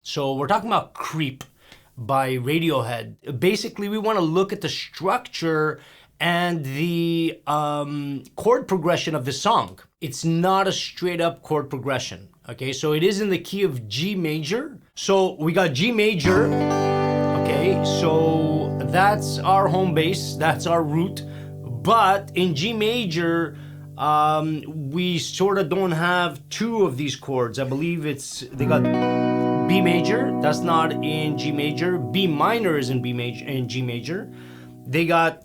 So we're talking about Creep by Radiohead. Basically, we want to look at the structure and the chord progression of the song. It's not a straight up chord progression. Okay, so it is in the key of G major. So we got G major. Okay, so that's our home base, that's our root. But in G major, we sort of don't have two of these chords. I believe they got B major, that's not in G major. B minor is in G major. They got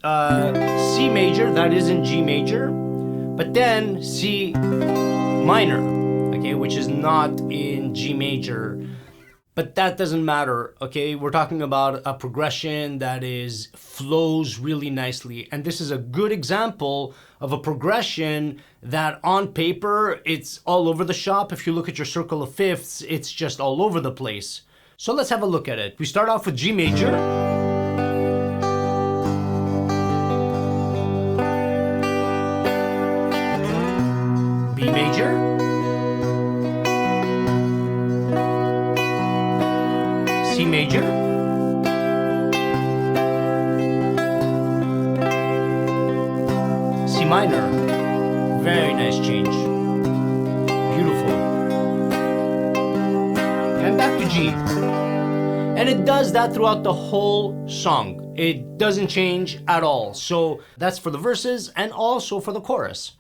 C major, that is in G major. But then C minor, okay, which is not in G major. But that doesn't matter, okay? We're talking about a progression that flows really nicely. And this is a good example of a progression that on paper, it's all over the shop. If you look at your circle of fifths, it's just all over the place. So let's have a look at it. We start off with G major. B major. C major, C minor, very nice change, beautiful, and back to G, and it does that throughout the whole song. It doesn't change at all, so that's for the verses and also for the chorus.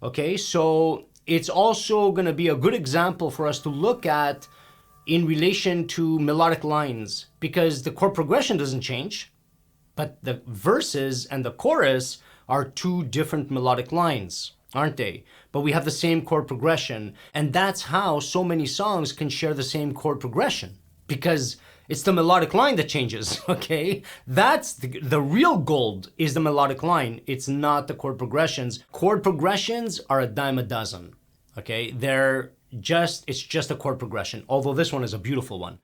Okay, so it's also going to be a good example for us to look at in relation to melodic lines, because the chord progression doesn't change, but the verses and the chorus are two different melodic lines, aren't they? But we have the same chord progression, and that's how so many songs can share the same chord progression, because it's the melodic line that changes, okay? That's the real gold is the melodic line. It's not the chord progressions. Chord progressions are a dime a dozen, okay? It's just a chord progression, although this one is a beautiful one.